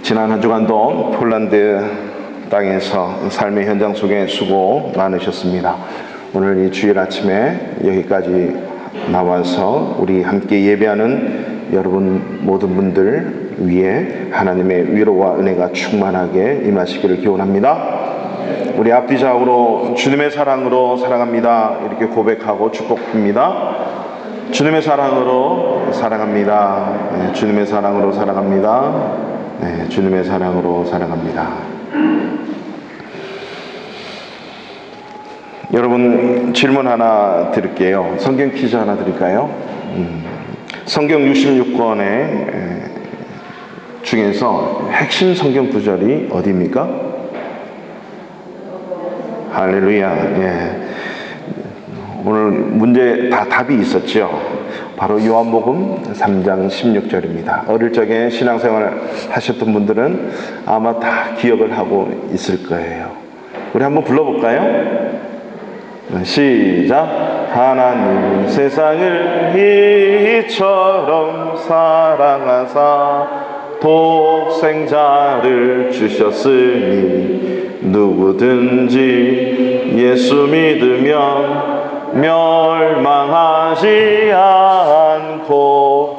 지난 한 주간도 폴란드 땅에서 삶의 현장 속에 수고 많으셨습니다. 오늘 이 주일 아침에 여기까지 나와서 우리 함께 예배하는 여러분 모든 분들 위에 하나님의 위로와 은혜가 충만하게 임하시기를 기원합니다. 우리 앞뒤 좌우로 주님의 사랑으로 사랑합니다 이렇게 고백하고 축복합니다. 주님의 사랑으로 사랑합니다. 네, 주님의 사랑으로 사랑합니다. 네, 주님의 사랑으로 사랑합니다. 여러분 질문 하나 드릴게요. 성경 퀴즈 하나 드릴까요? 성경 66권의 중에서 핵심 성경 구절이 어디입니까? 할렐루야. 예. 오늘 문제 다 답이 있었죠. 바로 요한복음 3장 16절입니다. 어릴 적에 신앙생활 하셨던 분들은 아마 다 기억을 하고 있을 거예요. 우리 한번 불러볼까요? 시작. 하나님 세상을 이처럼 사랑하사 독생자를 주셨으니 누구든지 예수 믿으면 멸망하지 않고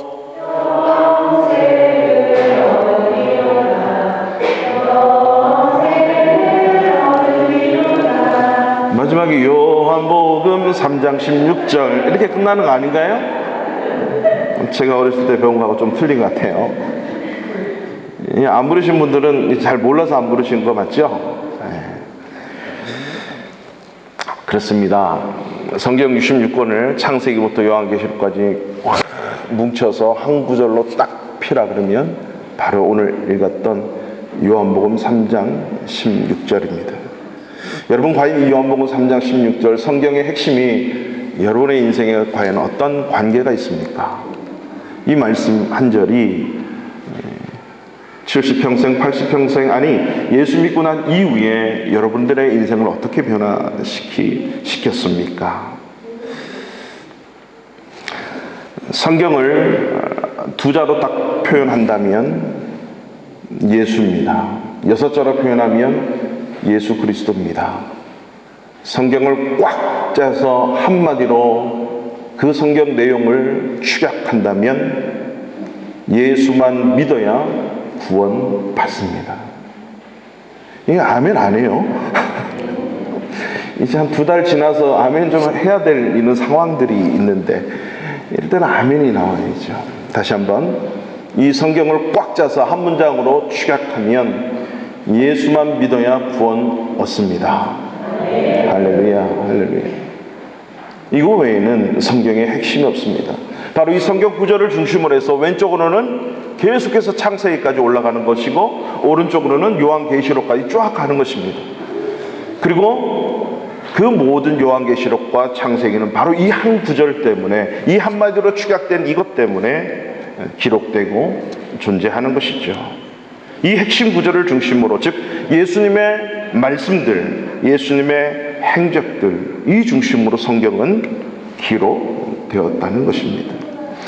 마지막에 요한복음 3장 16절 이렇게 끝나는 거 아닌가요? 제가 어렸을 때 배운 거하고 좀 틀린 것 같아요. 안 부르신 분들은 잘 몰라서 안 부르신 거 맞죠? 그렇습니다. 성경 66권을 창세기부터 요한계시록까지 뭉쳐서 한 구절로 딱 피라 그러면 바로 오늘 읽었던 요한복음 3장 16절입니다. 여러분 과연 이 요한복음 3장 16절 성경의 핵심이 여러분의 인생에 과연 어떤 관계가 있습니까? 이 말씀 한 절이 70평생, 80평생, 아니 예수 믿고 난 이후에 여러분들의 인생을 어떻게 변화시켰습니까? 성경을 두 자로 딱 표현한다면 예수입니다. 6자로 표현하면 예수 그리스도입니다. 성경을 꽉 짜서 한마디로 그 성경 내용을 축약한다면 예수만 믿어야 구원 받습니다. 이게 아멘 안 해요? 이제 한 2달 지나서 아멘 좀 해야 될 이런 상황들이 있는데 일단 아멘이 나와야죠. 다시 한번 이 성경을 꽉 짜서 한 문장으로 축약하면 예수만 믿어야 구원 얻습니다. 할렐루야, 할렐루야. 이거 외에는 성경에 핵심이 없습니다. 바로 이 성경 구절을 중심으로 해서 왼쪽으로는 계속해서 창세기까지 올라가는 것이고 오른쪽으로는 요한계시록까지 쫙 가는 것입니다. 그리고 그 모든 요한계시록과 창세기는 바로 이 한 구절 때문에, 이 한마디로 축약된 이것 때문에 기록되고 존재하는 것이죠. 이 핵심 구절을 중심으로, 즉 예수님의 말씀들, 예수님의 행적들, 이 중심으로 성경은 기록되었다는 것입니다.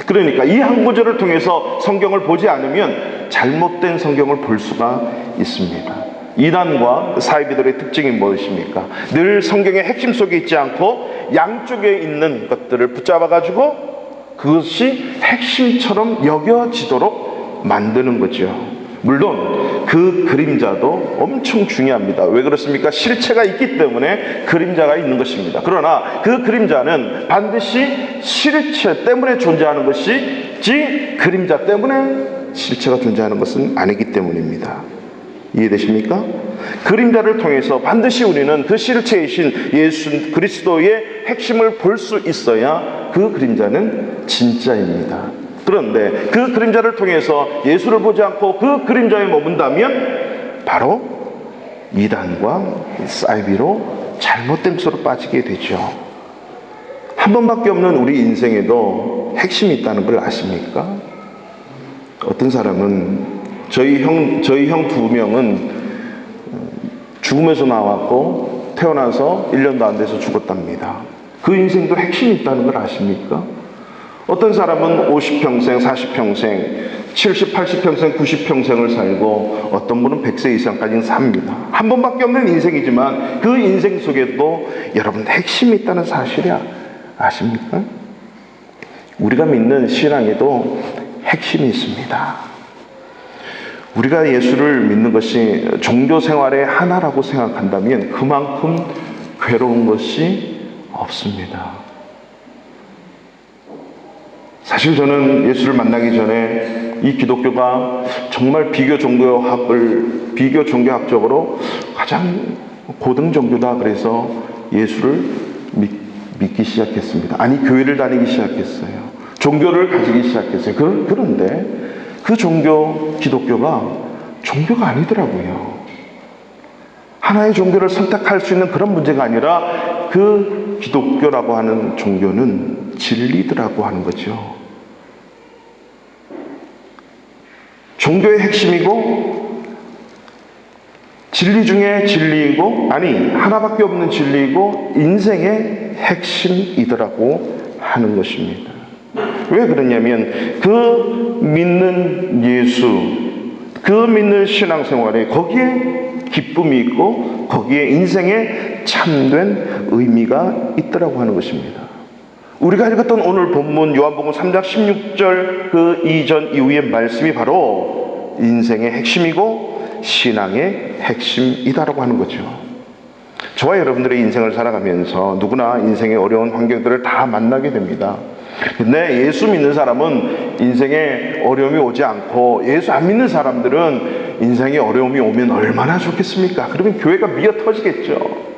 그러니까 이 한 구절을 통해서 성경을 보지 않으면 잘못된 성경을 볼 수가 있습니다. 이단과 사이비들의 특징이 무엇입니까? 늘 성경의 핵심 속에 있지 않고 양쪽에 있는 것들을 붙잡아가지고 그것이 핵심처럼 여겨지도록 만드는 거죠. 물론 그 그림자도 엄청 중요합니다. 왜 그렇습니까? 실체가 있기 때문에 그림자가 있는 것입니다. 그러나 그 그림자는 반드시 실체 때문에 존재하는 것이지 그림자 때문에 실체가 존재하는 것은 아니기 때문입니다. 이해되십니까? 그림자를 통해서 반드시 우리는 그 실체이신 예수 그리스도의 핵심을 볼 수 있어야 그 그림자는 진짜입니다. 그런데 그 그림자를 통해서 예수를 보지 않고 그 그림자에 머문다면 바로 이단과 사이비로 잘못된 것으로 빠지게 되죠. 한 번밖에 없는 우리 인생에도 핵심이 있다는 걸 아십니까? 어떤 사람은 저희 형 2명은 죽음에서 나왔고 태어나서 1년도 안 돼서 죽었답니다. 그 인생도 핵심이 있다는 걸 아십니까? 어떤 사람은 50평생, 40평생, 70, 80평생, 90평생을 살고 어떤 분은 100세 이상까지 삽니다. 한 번밖에 없는 인생이지만 그 인생 속에도 여러분 핵심이 있다는 사실이 아십니까? 우리가 믿는 신앙에도 핵심이 있습니다. 우리가 예수를 믿는 것이 종교 생활의 하나라고 생각한다면 그만큼 괴로운 것이 없습니다. 사실 저는 예수를 만나기 전에 이 기독교가 정말 비교 종교학적으로 가장 고등 종교다 그래서 예수를 믿기 시작했습니다. 아니, 교회를 다니기 시작했어요. 종교를 가지기 시작했어요. 그런데 그 종교, 기독교가 종교가 아니더라고요. 하나의 종교를 선택할 수 있는 그런 문제가 아니라 그 기독교라고 하는 종교는 진리더라고 하는 거죠. 종교의 핵심이고 진리 중에 진리이고 하나밖에 없는 진리이고 인생의 핵심이더라고 하는 것입니다. 왜 그러냐면 그 믿는 예수, 그 믿는 신앙생활에 거기에 기쁨이 있고 거기에 인생에 참된 의미가 있더라고 하는 것입니다. 우리가 읽었던 오늘 본문 요한복음 3장 16절 그 이전 이후의 말씀이 바로 인생의 핵심이고 신앙의 핵심이다라고 하는 거죠. 저와 여러분들의 인생을 살아가면서 누구나 인생의 어려운 환경들을 다 만나게 됩니다. 근데 예수 믿는 사람은 인생에 어려움이 오지 않고 예수 안 믿는 사람들은 인생에 어려움이 오면 얼마나 좋겠습니까? 그러면 교회가 미어 터지겠죠.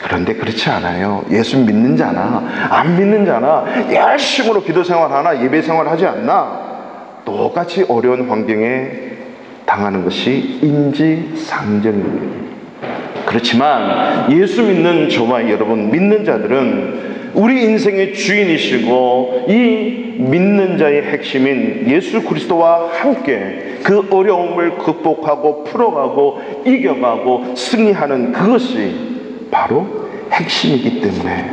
그런데 그렇지 않아요. 예수 믿는 자나 안 믿는 자나 열심으로 기도 생활하나 예배 생활하지 않나 똑같이 어려운 환경에 당하는 것이 인지상정입니다. 그렇지만 예수 믿는 저와 여러분 믿는 자들은 우리 인생의 주인이시고 이 믿는 자의 핵심인 예수 그리스도와 함께 그 어려움을 극복하고 풀어가고 이겨가고 승리하는 그것이 바로 핵심이기 때문에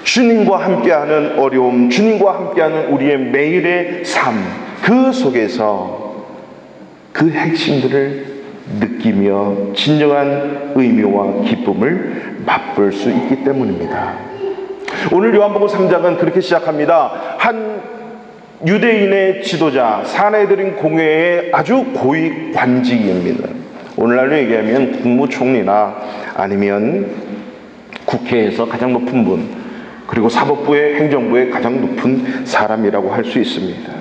주님과 함께하는 어려움, 주님과 함께하는 우리의 매일의 삶, 그 속에서 그 핵심들을 느끼며 진정한 의미와 기쁨을 맛볼 수 있기 때문입니다. 오늘 요한복음 3장은 그렇게 시작합니다. 한 유대인의 지도자 사내들인 공회의 아주 고위 관직입니다. 오늘날로 얘기하면 국무총리나 아니면 국회에서 가장 높은 분, 그리고 사법부의 행정부의 가장 높은 사람이라고 할 수 있습니다.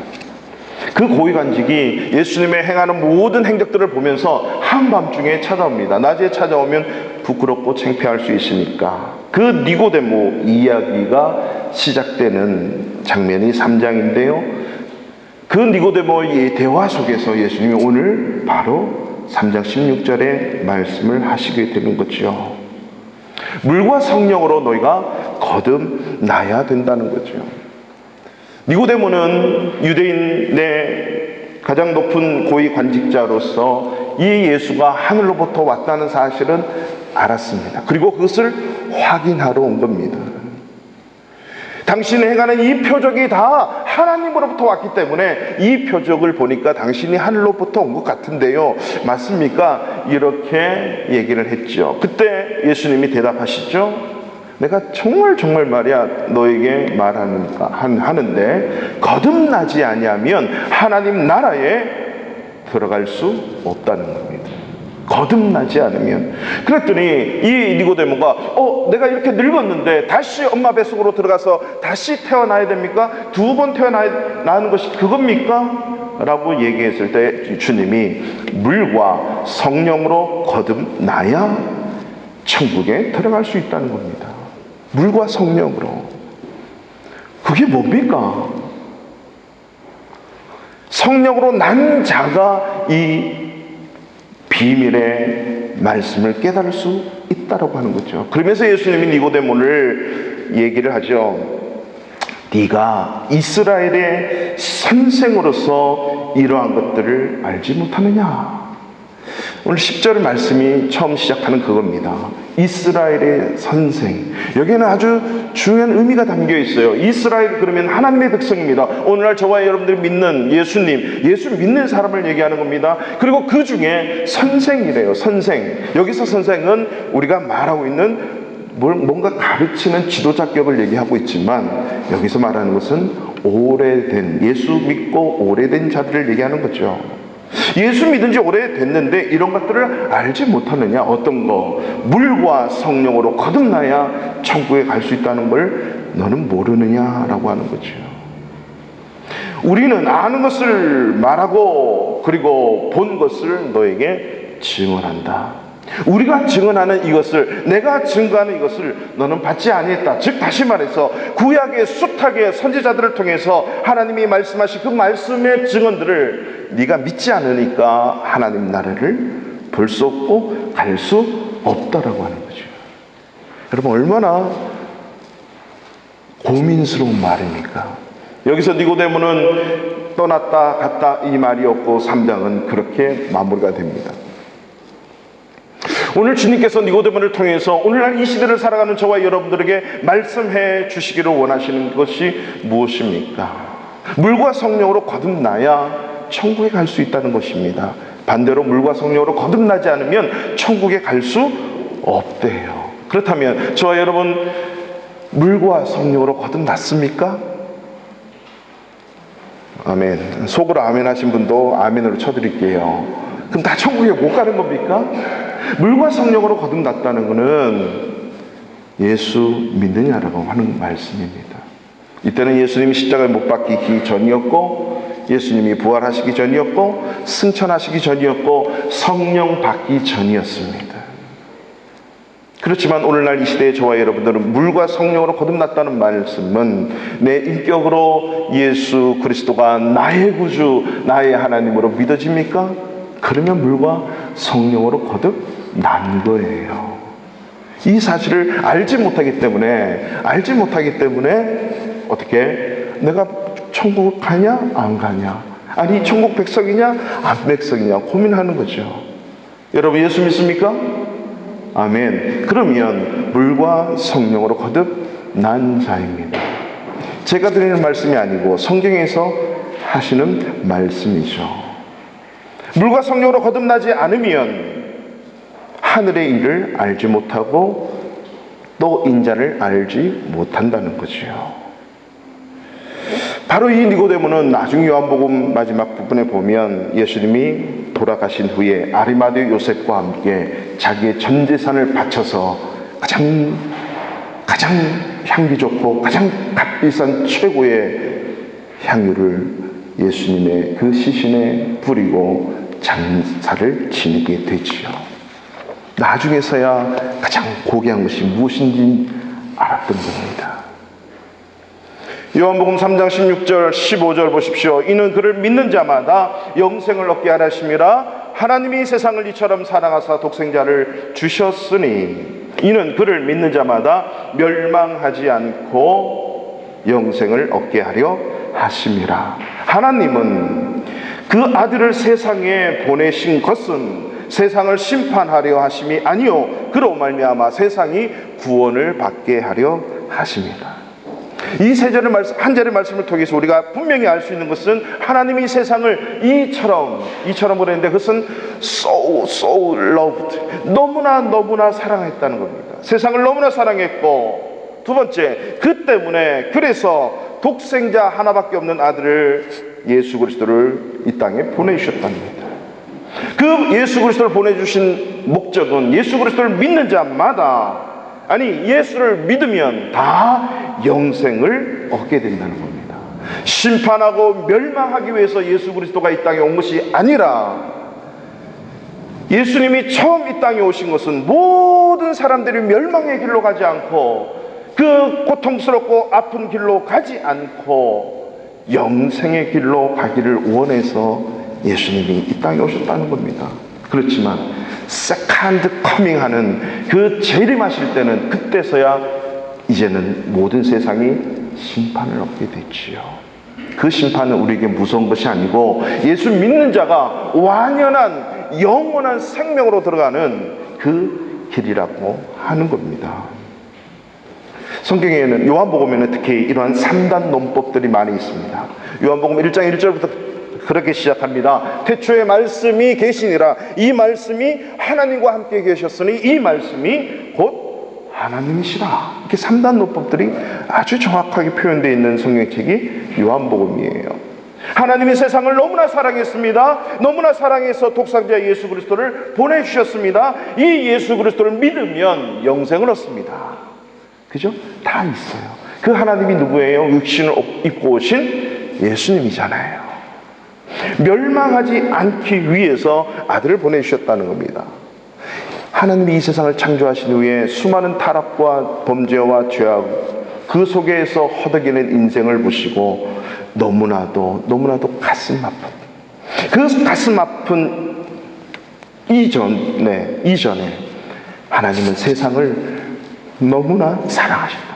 그 고위관직이 예수님의 행하는 모든 행적들을 보면서 한밤중에 찾아옵니다. 낮에 찾아오면 부끄럽고 창피할 수 있으니까 그 니고데모 이야기가 시작되는 장면이 3장인데요. 그 니고데모의 대화 속에서 예수님이 오늘 바로 3장 16절에 말씀을 하시게 되는 거죠. 물과 성령으로 너희가 거듭나야 된다는 거죠. 니고데모는 유대인의 가장 높은 고위 관직자로서 이 예수가 하늘로부터 왔다는 사실은 알았습니다. 그리고 그것을 확인하러 온 겁니다. 당신이 행하는 이 표적이 다 하나님으로부터 왔기 때문에 이 표적을 보니까 당신이 하늘로부터 온 것 같은데요, 맞습니까? 이렇게 얘기를 했죠. 그때 예수님이 대답하시죠. 내가 정말 말이야 너에게 하는데 거듭나지 아니하면 하나님 나라에 들어갈 수 없다는 겁니다. 거듭나지 않으면. 그랬더니 이 니고데모가 내가 이렇게 늙었는데 다시 엄마 뱃속으로 들어가서 다시 태어나야 됩니까? 2번 태어나는 것이 그겁니까? 라고 얘기했을 때 주님이 물과 성령으로 거듭나야 천국에 들어갈 수 있다는 겁니다. 물과 성령으로. 그게 뭡니까? 성령으로 난 자가 이 비밀의 말씀을 깨달을 수 있다라고 하는 거죠. 그러면서 예수님이 니고데모를 얘기를 하죠. 네가 이스라엘의 선생으로서 이러한 것들을 알지 못하느냐? 오늘 10절 말씀이 처음 시작하는 그겁니다. 이스라엘의 선생. 여기에는 아주 중요한 의미가 담겨 있어요. 이스라엘 그러면 하나님의 백성입니다. 오늘날 저와 여러분들이 믿는 예수님, 예수 믿는 사람을 얘기하는 겁니다. 그리고 그 중에 선생이래요. 선생. 여기서 선생은 우리가 말하고 있는 뭔가 가르치는 지도자격을 얘기하고 있지만, 여기서 말하는 것은 오래된, 예수 믿고 오래된 자들을 얘기하는 거죠. 예수 믿은 지 오래됐는데 이런 것들을 알지 못하느냐? 어떤 거? 물과 성령으로 거듭나야 천국에 갈 수 있다는 걸 너는 모르느냐라고 하는 거죠. 우리는 아는 것을 말하고 그리고 본 것을 너에게 증언한다. 우리가 증언하는 이것을, 내가 증거하는 이것을 너는 받지 아니했다. 즉 다시 말해서 구약의 숱하게 선지자들을 통해서 하나님이 말씀하신 그 말씀의 증언들을 네가 믿지 않으니까 하나님 나라를 볼 수 없고 갈 수 없다라고 하는 거죠. 여러분, 얼마나 고민스러운 말입니까? 여기서 니고데모는 떠났다 갔다 이 말이 없고 3장은 그렇게 마무리가 됩니다. 오늘 주님께서 니고데모를 통해서 오늘날 이 시대를 살아가는 저와 여러분들에게 말씀해 주시기를 원하시는 것이 무엇입니까? 물과 성령으로 거듭나야 천국에 갈 수 있다는 것입니다. 반대로 물과 성령으로 거듭나지 않으면 천국에 갈 수 없대요. 그렇다면 저와 여러분, 물과 성령으로 거듭났습니까? 아멘. 속으로 아멘 하신 분도 아멘으로 쳐드릴게요. 그럼 다 천국에 못 가는 겁니까? 물과 성령으로 거듭났다는 것은 예수 믿느냐라고 하는 말씀입니다. 이때는 예수님이 십자가에 못 박히기 전이었고, 예수님이 부활하시기 전이었고, 승천하시기 전이었고, 성령 받기 전이었습니다. 그렇지만 오늘날 이 시대의 저와 여러분들은 물과 성령으로 거듭났다는 말씀은 내 인격으로 예수 그리스도가 나의 구주, 나의 하나님으로 믿어집니까? 그러면 물과 성령으로 거듭난 거예요. 이 사실을 알지 못하기 때문에 어떻게 내가 천국 가냐 안 가냐, 아니 천국 백성이냐 안 백성이냐 고민하는 거죠. 여러분, 예수 믿습니까? 아멘. 그러면 물과 성령으로 거듭난 자입니다. 제가 드리는 말씀이 아니고 성경에서 하시는 말씀이죠. 물과 성령으로 거듭나지 않으면 하늘의 일을 알지 못하고 또 인자를 알지 못한다는 거지요. 바로 이 니고데모는 나중 요한복음 마지막 부분에 보면 예수님이 돌아가신 후에 아리마대 요셉과 함께 자기의 전 재산을 바쳐서 가장 향기 좋고 가장 값비싼 최고의 향유를 예수님의 그 시신에 뿌리고 장사를 지니게 되지요. 나중에서야 가장 고귀한 것이 무엇인지 알았던 겁니다. 요한복음 3장 16절 15절 보십시오. 이는 그를 믿는 자마다 영생을 얻게 하심이라. 하나님이 세상을 이처럼 사랑하사 독생자를 주셨으니 이는 그를 믿는 자마다 멸망하지 않고 영생을 얻게 하려 하심이라. 하나님은 그 아들을 세상에 보내신 것은 세상을 심판하려 하심이 아니요 그로 말미암아 세상이 구원을 받게 하려 하심이라. 이 세 절의 말씀, 한 절의 말씀을 통해서 우리가 분명히 알 수 있는 것은 하나님이 세상을 이처럼 그랬는데 그것은 so loved, 너무나 사랑했다는 겁니다. 세상을 너무나 사랑했고, 두 번째, 그 때문에 그래서 독생자 하나밖에 없는 아들을 예수 그리스도를 이 땅에 보내주셨답니다. 그 예수 그리스도를 보내주신 목적은 예수 그리스도를 믿는 자마다, 아니 예수를 믿으면 다 영생을 얻게 된다는 겁니다. 심판하고 멸망하기 위해서 예수 그리스도가 이 땅에 온 것이 아니라, 예수님이 처음 이 땅에 오신 것은 모든 사람들이 멸망의 길로 가지 않고 그 고통스럽고 아픈 길로 가지 않고 영생의 길로 가기를 원해서 예수님이 이 땅에 오셨다는 겁니다. 그렇지만 세컨드 커밍 하는 그 재림하실 때는 그때서야 이제는 모든 세상이 심판을 얻게 됐지요. 그 심판은 우리에게 무서운 것이 아니고 예수 믿는 자가 완연한 영원한 생명으로 들어가는 그 길이라고 하는 겁니다. 성경에는 요한복음에는 특히 이러한 3단 논법들이 많이 있습니다. 요한복음 1장 1절부터 그렇게 시작합니다. 태초에 말씀이 계시니라. 이 말씀이 하나님과 함께 계셨으니 이 말씀이 곧 하나님이시라. 이렇게 3단 논법들이 아주 정확하게 표현되어 있는 성경책이 요한복음이에요. 하나님이 세상을 너무나 사랑했습니다. 너무나 사랑해서 독생자 예수 그리스도를 보내주셨습니다. 이 예수 그리스도를 믿으면 영생을 얻습니다. 그죠? 다 있어요. 그 하나님이 누구예요? 육신을 입고 오신 예수님이잖아요. 멸망하지 않기 위해서 아들을 보내주셨다는 겁니다. 하나님이 이 세상을 창조하신 후에 수많은 타락과 범죄와 죄악 그 속에서 허덕이는 인생을 보시고 너무나도 가슴 아픈 그 가슴 아픈 이전에 하나님은 세상을 너무나 사랑하셨다.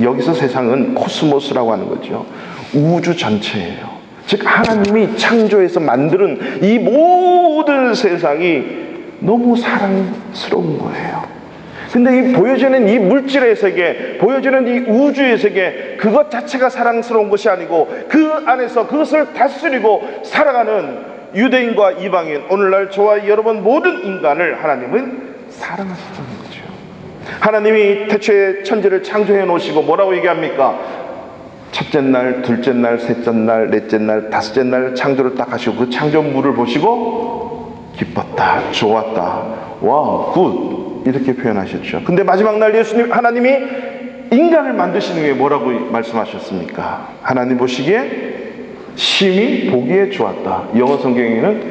여기서 세상은 코스모스라고 하는 거죠. 우주 전체예요. 즉 하나님이 창조해서 만드는 이 모든 세상이 너무 사랑스러운 거예요. 근데 이 보여지는 이 물질의 세계, 보여지는 이 우주의 세계, 그것 자체가 사랑스러운 것이 아니고 그 안에서 그것을 다스리고 살아가는 유대인과 이방인, 오늘날 저와 여러분 모든 인간을 하나님은 사랑하셨다는 거죠. 하나님이 태초에 천지를 창조해 놓으시고 뭐라고 얘기합니까? 첫째 날, 둘째 날, 셋째 날, 넷째 날, 다섯째 날 창조를 딱 하시고 그 창조물을 보시고 기뻤다, 좋았다, 와, 굿 이렇게 표현하셨죠. 근데 마지막 날 예수님 하나님이 인간을 만드신 후에 뭐라고 말씀하셨습니까? 하나님 보시기에 심히 보기에 좋았다. 영어 성경에는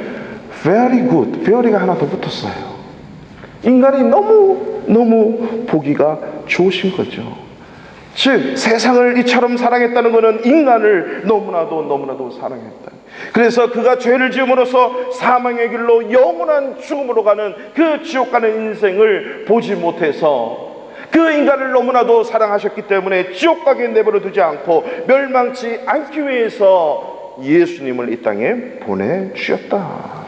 very good, very가 하나 더 붙었어요. 인간이 너무 보기가 좋으신 거죠. 즉 세상을 이처럼 사랑했다는 것은 인간을 너무나도 사랑했다. 그래서 그가 죄를 지음으로써 사망의 길로 영원한 죽음으로 가는 그 지옥 가는 인생을 보지 못해서 그 인간을 너무나도 사랑하셨기 때문에 지옥 가게 내버려 두지 않고 멸망치 않기 위해서 예수님을 이 땅에 보내주셨다.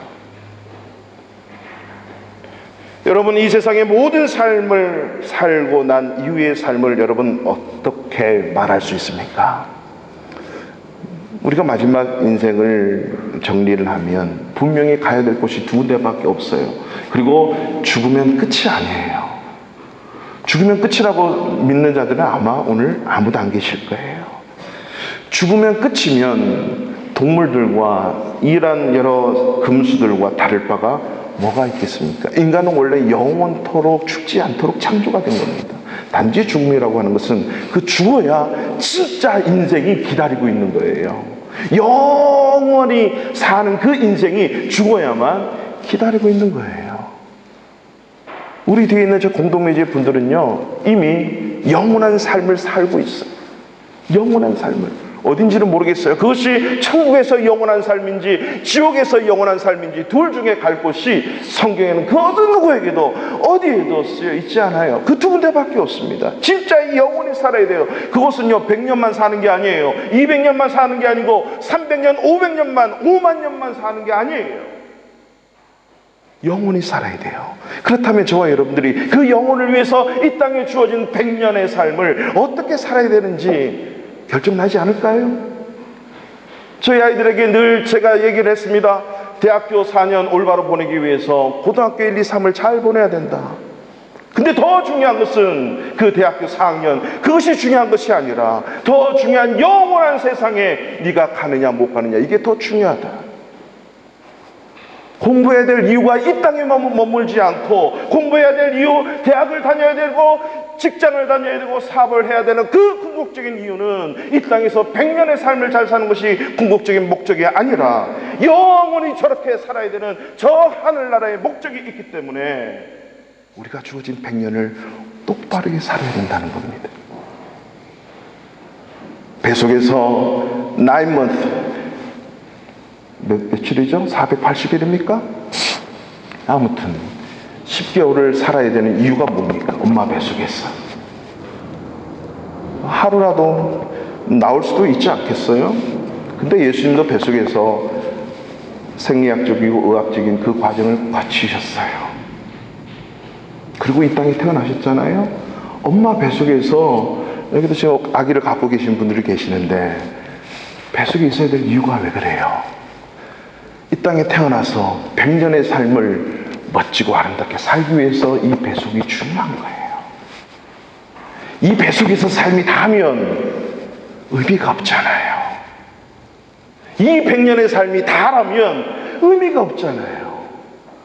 여러분 이 세상의 모든 삶을 살고 난 이후의 삶을 여러분 어떻게 말할 수 있습니까? 우리가 마지막 인생을 정리를 하면 분명히 가야 될 곳이 두 군데밖에 없어요. 그리고 죽으면 끝이 아니에요. 죽으면 끝이라고 믿는 자들은 아마 오늘 아무도 안 계실 거예요. 죽으면 끝이면 동물들과 이란 여러 금수들과 다를 바가 뭐가 있겠습니까? 인간은 원래 영원토록 죽지 않도록 창조가 된 겁니다. 단지 죽음이라고 하는 것은 그 죽어야 진짜 인생이 기다리고 있는 거예요. 영원히 사는 그 인생이 죽어야만 기다리고 있는 거예요. 우리 뒤에 있는 저 공동묘지의 분들은요 이미 영원한 삶을 살고 있어요. 영원한 삶을 어딘지는 모르겠어요. 그것이 천국에서 영원한 삶인지 지옥에서 영원한 삶인지 둘 중에 갈 곳이 성경에는 그 어느 누구에게도 어디에도 쓰여 있지 않아요. 그 두 군데밖에 없습니다. 진짜 영원히 살아야 돼요. 그것은요 100년만 사는 게 아니에요. 200년만 사는 게 아니고 300년, 500년만, 5만 년만 사는 게 아니에요. 영원히 살아야 돼요. 그렇다면 저와 여러분들이 그 영혼을 위해서 이 땅에 주어진 100년의 삶을 어떻게 살아야 되는지 결정나지 않을까요? 저희 아이들에게 늘 제가 얘기를 했습니다. 대학교 4년 올바로 보내기 위해서 고등학교 1, 2, 3을 잘 보내야 된다. 근데 더 중요한 것은 그 대학교 4학년 그것이 중요한 것이 아니라 더 중요한 영원한 세상에 네가 가느냐 못 가느냐 이게 더 중요하다. 공부해야 될 이유가 이 땅에 머물지 않고 공부해야 될 이유, 대학을 다녀야 되고 직장을 다녀야 되고 사업을 해야 되는 그 궁극적인 이유는 이 땅에서 100년의 삶을 잘 사는 것이 궁극적인 목적이 아니라 영원히 저렇게 살아야 되는 저 하늘나라의 목적이 있기 때문에 우리가 주어진 100년을 똑바르게 살아야 된다는 겁니다. 배속에서 9 month 며칠이죠? 480일입니까? 아무튼 10개월을 살아야 되는 이유가 뭡니까? 엄마 뱃속에서 하루라도 나올 수도 있지 않겠어요? 근데 예수님도 뱃속에서 생리학적이고 의학적인 그 과정을 거치셨어요. 그리고 이 땅에 태어나셨잖아요. 엄마 뱃속에서, 여기도 지금 아기를 갖고 계신 분들이 계시는데 뱃속에 있어야 될 이유가 왜 그래요? 이 땅에 태어나서 100년의 삶을 멋지고 아름답게 살기 위해서 이 뱃속이 중요한 거예요. 이 뱃속에서 삶이 다하면 의미가 없잖아요. 이 100년의 삶이 다하면 의미가 없잖아요.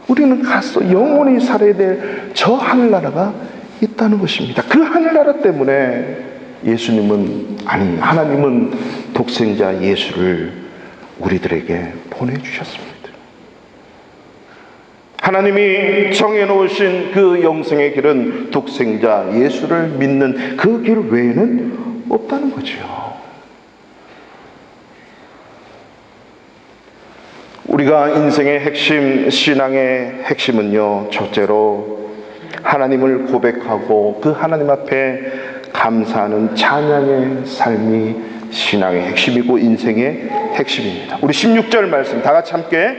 우리는 가서 영원히 살아야 될 저 하늘나라가 있다는 것입니다. 그 하늘나라 때문에 하나님은 독생자 예수를 우리들에게 보내주셨습니다. 하나님이 정해놓으신 그 영생의 길은 독생자 예수를 믿는 그 길 외에는 없다는 거죠. 우리가 인생의 핵심, 신앙의 핵심은요, 첫째로 하나님을 고백하고 그 하나님 앞에 감사하는 찬양의 삶이 신앙의 핵심이고 인생의 핵심입니다. 우리 16절 말씀 다 같이 함께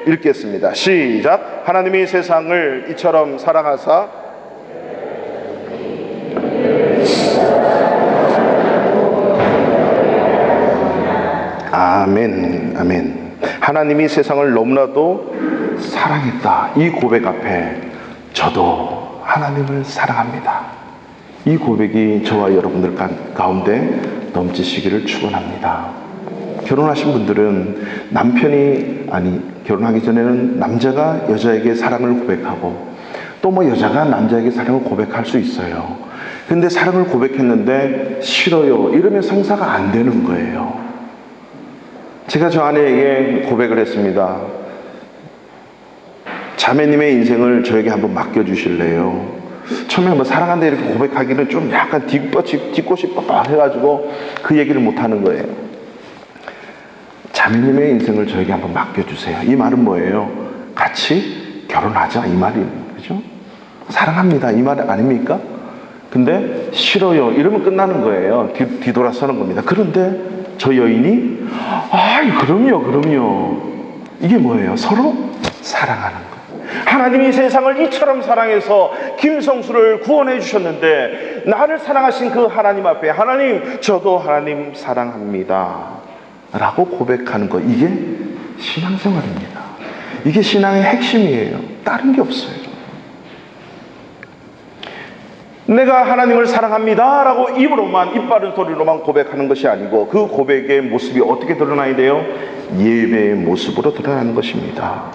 읽겠습니다. 시작. 하나님이 세상을 이처럼 사랑하사 아멘, 아멘. 하나님이 세상을 너무나도 사랑했다. 이 고백 앞에 저도 하나님을 사랑합니다. 이 고백이 저와 여러분들 가운데 넘치시기를 축원합니다. 결혼하신 분들은 결혼하기 전에는 남자가 여자에게 사랑을 고백하고 또 여자가 남자에게 사랑을 고백할 수 있어요. 근데 사랑을 고백했는데 싫어요 이러면 성사가 안 되는 거예요. 제가 저 아내에게 고백을 했습니다. 자매님의 인생을 저에게 한번 맡겨주실래요? 처음에 사랑한다 이렇게 고백하기는 좀 약간 뒷고 싶어 해가지고 그 얘기를 못하는 거예요. 자매님의 인생을 저에게 한번 맡겨주세요. 이 말은 뭐예요? 같이 결혼하자 이 말이에요. 그죠? 사랑합니다 이 말 아닙니까? 근데 싫어요 이러면 끝나는 거예요. 뒤돌아서는 겁니다. 그런데 저 여인이 그럼요 이게 뭐예요? 서로 사랑하는 거예요. 하나님이 세상을 이처럼 사랑해서 김성수를 구원해 주셨는데 나를 사랑하신 그 하나님 앞에 하나님 저도 하나님 사랑합니다 라고 고백하는 거, 이게 신앙생활입니다. 이게 신앙의 핵심이에요. 다른 게 없어요. 내가 하나님을 사랑합니다 라고 입으로만, 입 바른 소리로만 고백하는 것이 아니고 그 고백의 모습이 어떻게 드러나야 돼요? 예배의 모습으로 드러나는 것입니다.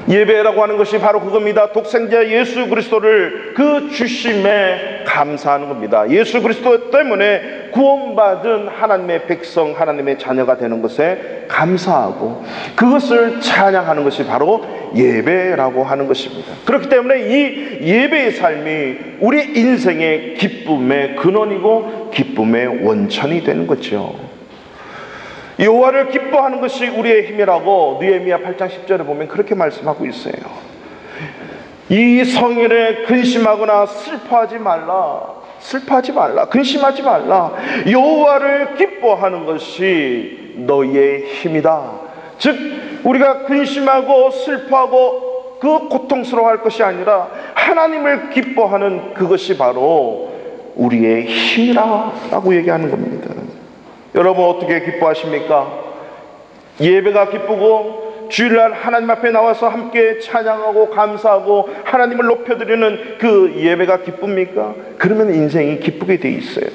예배라고 하는 것이 바로 그겁니다. 독생자 예수 그리스도를 그 주심에 감사하는 겁니다. 예수 그리스도 때문에 구원받은 하나님의 백성, 하나님의 자녀가 되는 것에 감사하고 그것을 찬양하는 것이 바로 예배라고 하는 것입니다. 그렇기 때문에 이 예배의 삶이 우리 인생의 기쁨의 근원이고 기쁨의 원천이 되는 거죠. 여호와를 기뻐하는 것이 우리의 힘이라고 느헤미야 8장 10절에 보면 그렇게 말씀하고 있어요. 이 성일에 근심하거나 슬퍼하지 말라, 근심하지 말라. 여호와를 기뻐하는 것이 너희의 힘이다. 즉 우리가 근심하고 슬퍼하고 그 고통스러워할 것이 아니라 하나님을 기뻐하는 그것이 바로 우리의 힘이라고 얘기하는 겁니다. 여러분 어떻게 기뻐하십니까? 예배가 기쁘고 주일날 하나님 앞에 나와서 함께 찬양하고 감사하고 하나님을 높여드리는 그 예배가 기쁩니까? 그러면 인생이 기쁘게 돼 있어요.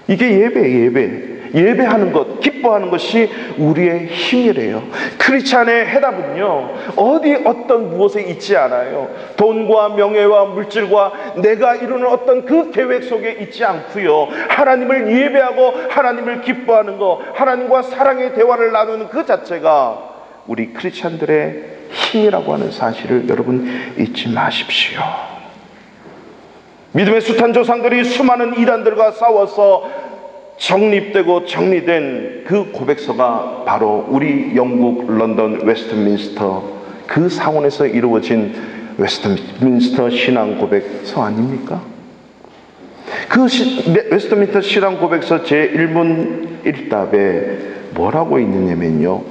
이게 예배예요. 예배하는 것, 기뻐하는 것이 우리의 힘이래요. 크리스찬의 해답은요, 어떤 무엇에 있지 않아요. 돈과 명예와 물질과 내가 이루는 어떤 그 계획 속에 있지 않고요. 하나님을 예배하고 하나님을 기뻐하는 것, 하나님과 사랑의 대화를 나누는 그 자체가 우리 크리스찬들의 힘이라고 하는 사실을 여러분 잊지 마십시오. 믿음의 숱한 조상들이 수많은 이단들과 싸워서 정립되고 정리된 그 고백서가 바로 우리 영국 런던 웨스트민스터 그 사원에서 이루어진 웨스트민스터 신앙 고백서 아닙니까? 그 웨스트민스터 신앙 고백서 제1문 1답에 뭐라고 있느냐면요,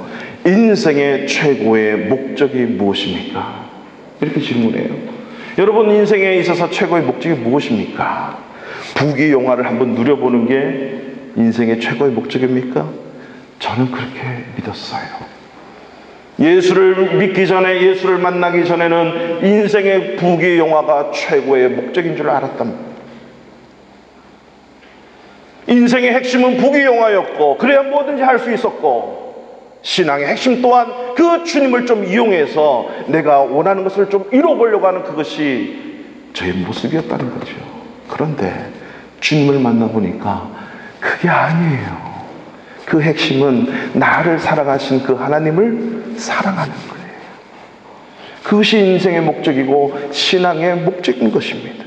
인생의 최고의 목적이 무엇입니까? 이렇게 질문해요. 여러분, 인생에 있어서 최고의 목적이 무엇입니까? 부귀영화를 한번 누려보는 게 인생의 최고의 목적입니까? 저는 그렇게 믿었어요. 예수를 믿기 전에, 예수를 만나기 전에는 인생의 부귀영화가 최고의 목적인 줄 알았답니다. 인생의 핵심은 부귀영화였고, 그래야 뭐든지 할 수 있었고, 신앙의 핵심 또한 그 주님을 좀 이용해서 내가 원하는 것을 좀 이뤄보려고 하는 그것이 저의 모습이었다는 거죠. 그런데 주님을 만나보니까 그게 아니에요. 그 핵심은 나를 사랑하신 그 하나님을 사랑하는 거예요. 그것이 인생의 목적이고 신앙의 목적인 것입니다.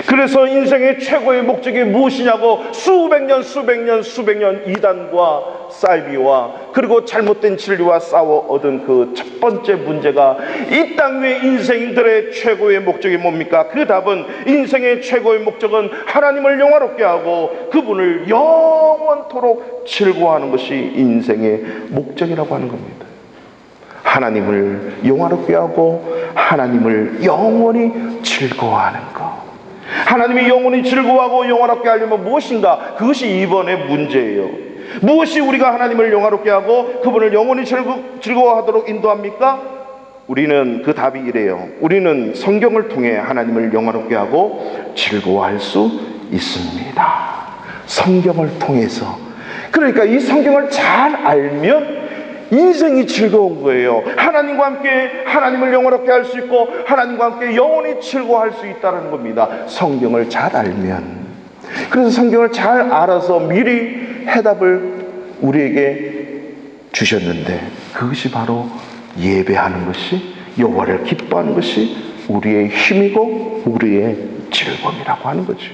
그래서 인생의 최고의 목적이 무엇이냐고 수백 년 이단과 사이비와 그리고 잘못된 진리와 싸워 얻은 그 첫 번째 문제가 이 땅 위의 인생들의 최고의 목적이 뭡니까? 그 답은 인생의 최고의 목적은 하나님을 영화롭게 하고 그분을 영원토록 즐거워하는 것이 인생의 목적이라고 하는 겁니다. 하나님을 영화롭게 하고 하나님을 영원히 즐거워하는 것. 하나님이 영원히 즐거워하고 영화롭게 하려면 무엇인가? 그것이 이번의 문제예요. 무엇이 우리가 하나님을 영화롭게 하고 그분을 영원히 즐거워하도록 인도합니까? 우리는 그 답이 이래요. 우리는 성경을 통해 하나님을 영화롭게 하고 즐거워할 수 있습니다. 성경을 통해서. 그러니까 이 성경을 잘 알면 인생이 즐거운 거예요. 하나님과 함께 하나님을 영화롭게 할 수 있고 하나님과 함께 영원히 즐거워할 수 있다는 겁니다. 성경을 잘 알면. 그래서 성경을 잘 알아서 미리 해답을 우리에게 주셨는데 그것이 바로 예배하는 것이, 여호와를 기뻐하는 것이 우리의 힘이고 우리의 즐거움이라고 하는 거죠.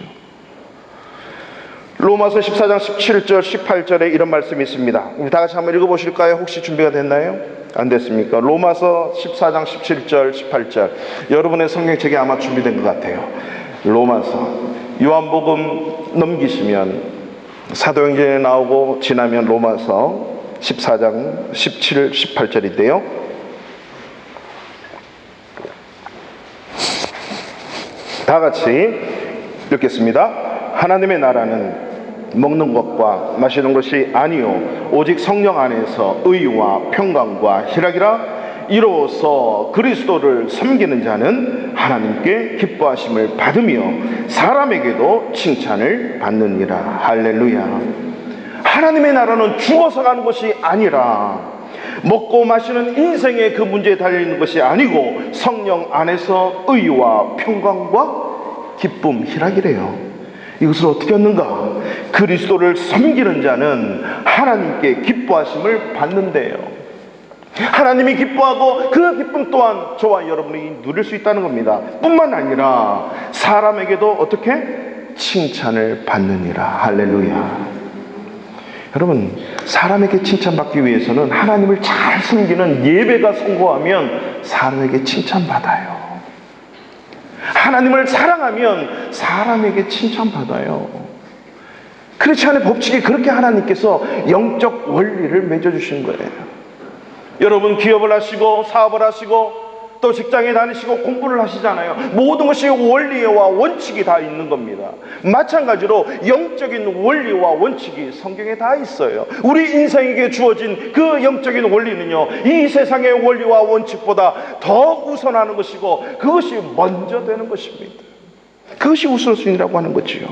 로마서 14장 17절 18절에 이런 말씀이 있습니다. 우리 다 같이 한번 읽어보실까요? 혹시 준비가 됐나요? 안 됐습니까? 로마서 14장 17절 18절. 여러분의 성경책에 아마 준비된 것 같아요. 로마서. 요한복음 넘기시면 사도행전에 나오고 지나면 로마서 14장 17, 18절인데요. 다 같이 읽겠습니다. 하나님의 나라는 먹는 것과 마시는 것이 아니요 오직 성령 안에서 의와 평강과 희락이라. 이로써 그리스도를 섬기는 자는 하나님께 기뻐하심을 받으며 사람에게도 칭찬을 받느니라. 할렐루야. 하나님의 나라는 죽어서 가는 것이 아니라 먹고 마시는 인생의 그 문제에 달려있는 것이 아니고 성령 안에서 의와 평강과 기쁨, 희락이래요. 이것을 어떻게 얻는가? 그리스도를 섬기는 자는 하나님께 기뻐하심을 받는데요. 하나님이 기뻐하고 그 기쁨 또한 저와 여러분이 누릴 수 있다는 겁니다. 뿐만 아니라 사람에게도 어떻게? 칭찬을 받느니라. 할렐루야. 여러분, 사람에게 칭찬받기 위해서는 하나님을 잘 섬기는 예배가 성공하면 사람에게 칭찬받아요. 하나님을 사랑하면 사람에게 칭찬받아요. 그렇지 않은 법칙이 그렇게 하나님께서 영적 원리를 맺어주신 거예요. 여러분 기업을 하시고 사업을 하시고 또 직장에 다니시고 공부를 하시잖아요. 모든 것이 원리와 원칙이 다 있는 겁니다. 마찬가지로 영적인 원리와 원칙이 성경에 다 있어요. 우리 인생에게 주어진 그 영적인 원리는요, 이 세상의 원리와 원칙보다 더 우선하는 것이고 그것이 먼저 되는 것입니다. 그것이 우선순위라고 하는 거지요.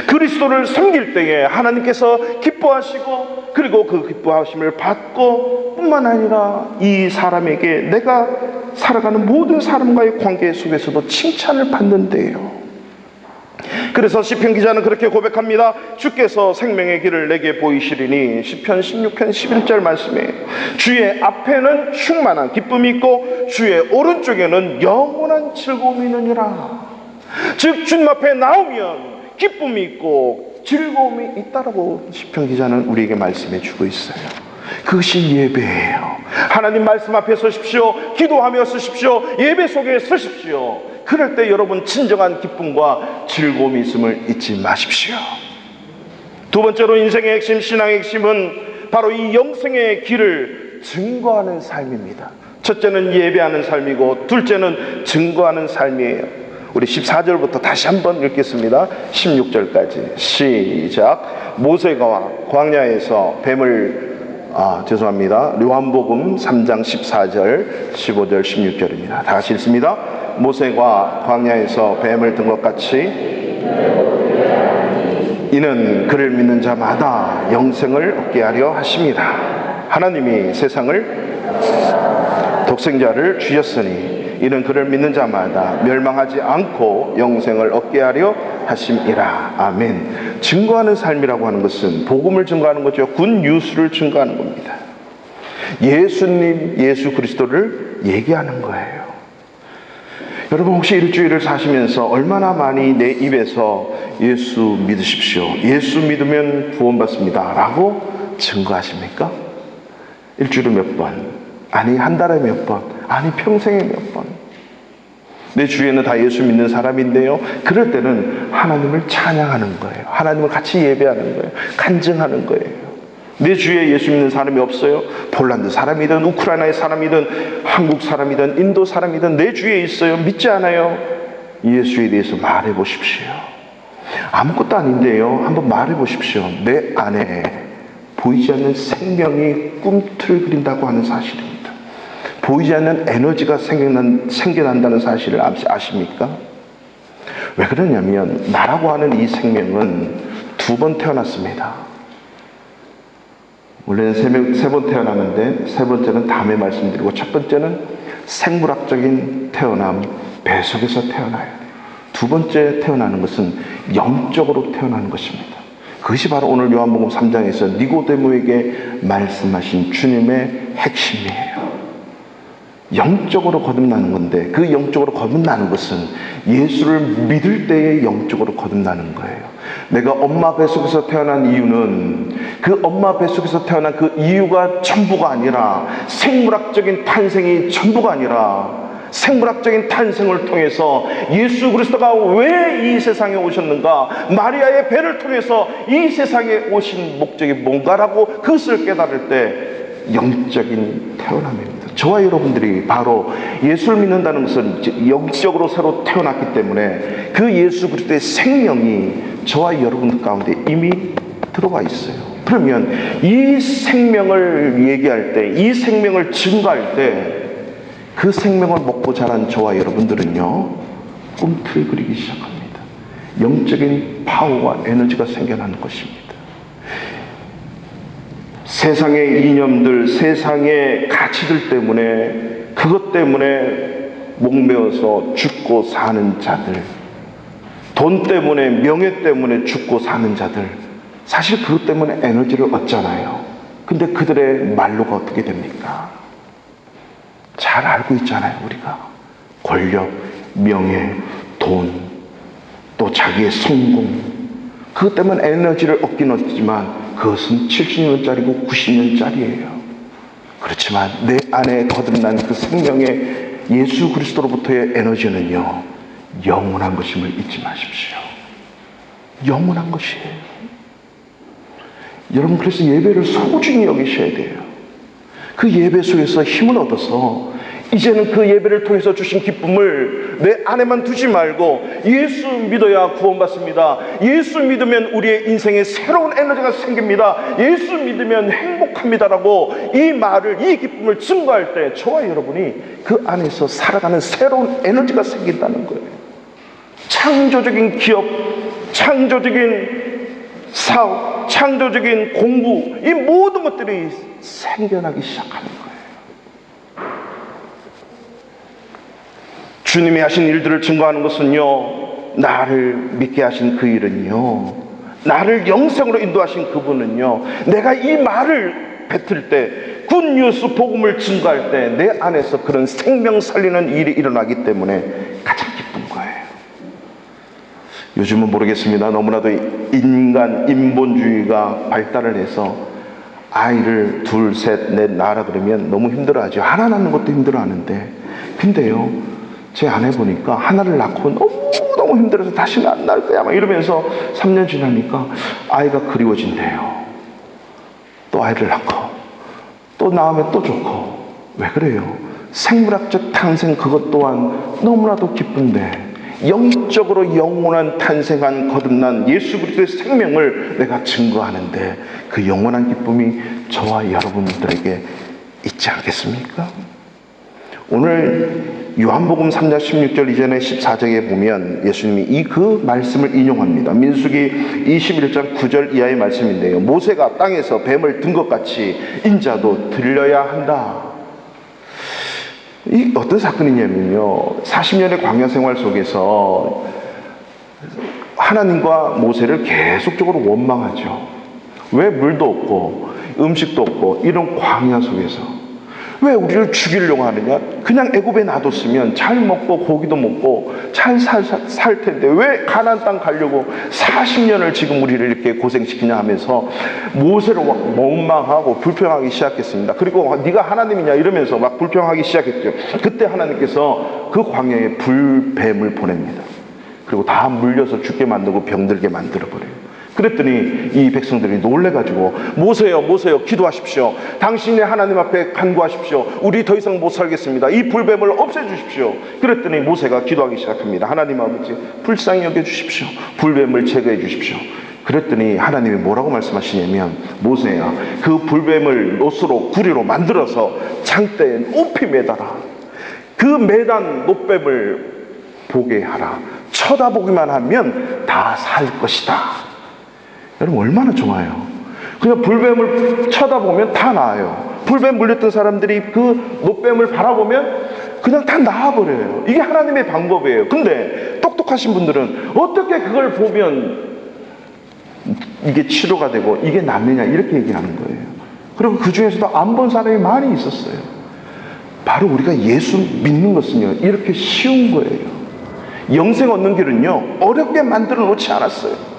그리스도를 섬길 때에 하나님께서 기뻐하시고 그리고 그 기뻐하심을 받고 뿐만 아니라 이 사람에게, 내가 살아가는 모든 사람과의 관계 속에서도 칭찬을 받는데요. 그래서 시편 기자는 그렇게 고백합니다. 주께서 생명의 길을 내게 보이시리니. 시편 16편 11절 말씀이에요. 주의 앞에는 충만한 기쁨이 있고 주의 오른쪽에는 영원한 즐거움이 있느니라. 즉 주님 앞에 나오면 기쁨이 있고 즐거움이 있다라고 시편 기자는 우리에게 말씀해 주고 있어요. 그것이 예배예요. 하나님 말씀 앞에 서십시오. 기도하며 서십시오. 예배 속에 서십시오. 그럴 때 여러분 진정한 기쁨과 즐거움이 있음을 잊지 마십시오. 두 번째로 인생의 핵심, 신앙의 핵심은 바로 이 영생의 길을 예수를 증거하는 삶입니다. 첫째는 예배하는 삶이고 둘째는 증거하는 삶이에요. 우리 14절부터 다시 한번 읽겠습니다. 16절까지 시작. 모세가 광야에서 뱀을 요한복음 3장 14절 15절 16절입니다. 다 같이 읽습니다. 모세가 광야에서 뱀을 든 것 같이 이는 그를 믿는 자마다 영생을 얻게 하려 하심이라. 하나님이 세상을 독생자를 주셨으니 이는 그를 믿는 자마다 멸망하지 않고 영생을 얻게 하려 하심이라. 아멘. 증거하는 삶이라고 하는 것은 복음을 증거하는 거죠. 굿뉴스를 증거하는 겁니다. 예수님, 예수 그리스도를 얘기하는 거예요. 여러분 혹시 일주일을 사시면서 얼마나 많이 내 입에서 예수 믿으십시오, 예수 믿으면 구원받습니다 라고 증거하십니까? 일주일에 몇 번? 아니 한 달에 몇 번? 아니 평생에 몇 번? 내 주위에는 다 예수 믿는 사람인데요, 그럴 때는 하나님을 찬양하는 거예요. 하나님을 같이 예배하는 거예요. 간증하는 거예요. 내 주위에 예수 믿는 사람이 없어요? 폴란드 사람이든 우크라이나의 사람이든 한국 사람이든 인도 사람이든 내 주위에 있어요. 믿지 않아요? 예수에 대해서 말해 보십시오. 아무것도 아닌데요, 한번 말해 보십시오. 내 안에 보이지 않는 생명이 꿈틀거린다고 하는 사실입니다. 보이지 않는 에너지가 생겨난다는 사실을 아십니까? 왜 그러냐면 나라고 하는 이 생명은 2번 태어났습니다. 원래는 3번 태어나는데 세 번째는 다음에 말씀드리고, 첫 번째는 생물학적인 태어남, 배 속에서 태어나야 돼요. 2번째 태어나는 것은 영적으로 태어나는 것입니다. 그것이 바로 오늘 요한복음 3장에서 니고데모에게 말씀하신 주님의 핵심이에요. 영적으로 거듭나는 건데, 그 영적으로 거듭나는 것은 예수를 믿을 때에 영적으로 거듭나는 거예요. 내가 엄마 뱃속에서 태어난 이유는 그 엄마 뱃속에서 태어난 그 이유가 전부가 아니라, 생물학적인 탄생이 전부가 아니라, 생물학적인 탄생을 통해서 예수 그리스도가 왜 이 세상에 오셨는가, 마리아의 배를 통해서 이 세상에 오신 목적이 뭔가라고 그것을 깨달을 때 영적인 태어남입니다. 저와 여러분들이 바로 예수를 믿는다는 것은 영적으로 새로 태어났기 때문에 그 예수 그리스도의 생명이 저와 여러분 가운데 이미 들어가 있어요. 그러면 이 생명을 얘기할 때, 이 생명을 증거할 때, 그 생명을 먹고 자란 저와 여러분들은요, 꿈틀거리기 시작합니다. 영적인 파워와 에너지가 생겨나는 것입니다. 세상의 이념들, 세상의 가치들 때문에, 그것 때문에 목매어서 죽고 사는 자들, 돈 때문에, 명예 때문에 죽고 사는 자들, 사실 그것 때문에 에너지를 얻잖아요. 근데 그들의 말로가 어떻게 됩니까? 잘 알고 있잖아요, 우리가. 권력, 명예, 돈, 또 자기의 성공, 그것 때문에 에너지를 얻긴 얻지만 그것은 70년짜리고 90년짜리예요. 그렇지만 내 안에 거듭난 그 생명의 예수 그리스도로부터의 에너지는요, 영원한 것임을 잊지 마십시오. 영원한 것이에요. 여러분, 그래서 예배를 소중히 여기셔야 돼요. 그 예배 속에서 힘을 얻어서 이제는 그 예배를 통해서 주신 기쁨을 내 안에만 두지 말고, 예수 믿어야 구원받습니다, 예수 믿으면 우리의 인생에 새로운 에너지가 생깁니다, 예수 믿으면 행복합니다라고 이 말을, 이 기쁨을 증거할 때 저와 여러분이 그 안에서 살아가는 새로운 에너지가 생긴다는 거예요. 창조적인 기업, 창조적인 사업, 창조적인 공부, 이 모든 것들이 생겨나기 시작하는 거예요. 주님이 하신 일들을 증거하는 것은요, 나를 믿게 하신 그 일은요, 나를 영생으로 인도하신 그분은요, 내가 이 말을 뱉을 때, 굿뉴스 복음을 증거할 때 내 안에서 그런 생명 살리는 일이 일어나기 때문에 가장 기쁜 거예요. 요즘은 모르겠습니다. 너무나도 인간 인본주의가 발달을 해서 아이를 둘, 셋, 넷 낳으라 그러면 너무 힘들어하죠. 하나 낳는 것도 힘들어하는데, 근데요, 제 아내 보니까 하나를 낳고 너무 힘들어서 다시는 안 낳을 거야 막 이러면서 3년 지나니까 아이가 그리워진대요. 또 아이를 낳고 또 낳으면 또 좋고. 왜 그래요? 생물학적 탄생 그것 또한 너무나도 기쁜데 영적으로 영원한 탄생한 거듭난 예수 그리스도의 생명을 내가 증거하는데 그 영원한 기쁨이 저와 여러분들에게 있지 않겠습니까? 오늘 요한복음 3장 16절 이전에 14장에 보면 예수님이 그 말씀을 인용합니다. 민수기 21장 9절 이하의 말씀인데요. 모세가 땅에서 뱀을 든 것 같이 인자도 들려야 한다. 이 어떤 사건이냐면요, 40년의 광야 생활 속에서 하나님과 모세를 계속적으로 원망하죠. 왜 물도 없고 음식도 없고 이런 광야 속에서 왜 우리를 죽이려고 하느냐? 그냥 애굽에 놔뒀으면 잘 먹고 고기도 먹고 잘 살 텐데 왜 가나안 땅 가려고 40년을 지금 우리를 이렇게 고생시키냐 하면서 모세를 막 원망하고 불평하기 시작했습니다. 그리고 네가 하나님이냐 이러면서 막 불평하기 시작했죠. 그때 하나님께서 그 광야에 불뱀을 보냅니다. 그리고 다 물려서 죽게 만들고 병들게 만들어버려요. 그랬더니 이 백성들이 놀래가지고 모세요 모세요 기도하십시오. 당신의 하나님 앞에 간구하십시오. 우리 더 이상 못 살겠습니다. 이 불뱀을 없애주십시오. 그랬더니 모세가 기도하기 시작합니다. 하나님 아버지 불쌍히 여겨주십시오. 불뱀을 제거해 주십시오. 그랬더니 하나님이 뭐라고 말씀하시냐면 모세야 그 불뱀을 노스로 구리로 만들어서 창대에 높이 매달아. 그 매단 노뱀을 보게 하라. 쳐다보기만 하면 다 살 것이다. 여러분 얼마나 좋아요. 그냥 불뱀을 쳐다보면 다 나아요. 불뱀 물렸던 사람들이 그 노뱀을 바라보면 그냥 다 나아버려요. 이게 하나님의 방법이에요. 근데 똑똑하신 분들은 어떻게 그걸 보면 이게 치료가 되고 이게 낫느냐 이렇게 얘기하는 거예요. 그리고 그 중에서도 안 본 사람이 많이 있었어요. 바로 우리가 예수 믿는 것은요 이렇게 쉬운 거예요. 영생 얻는 길은요 어렵게 만들어 놓지 않았어요.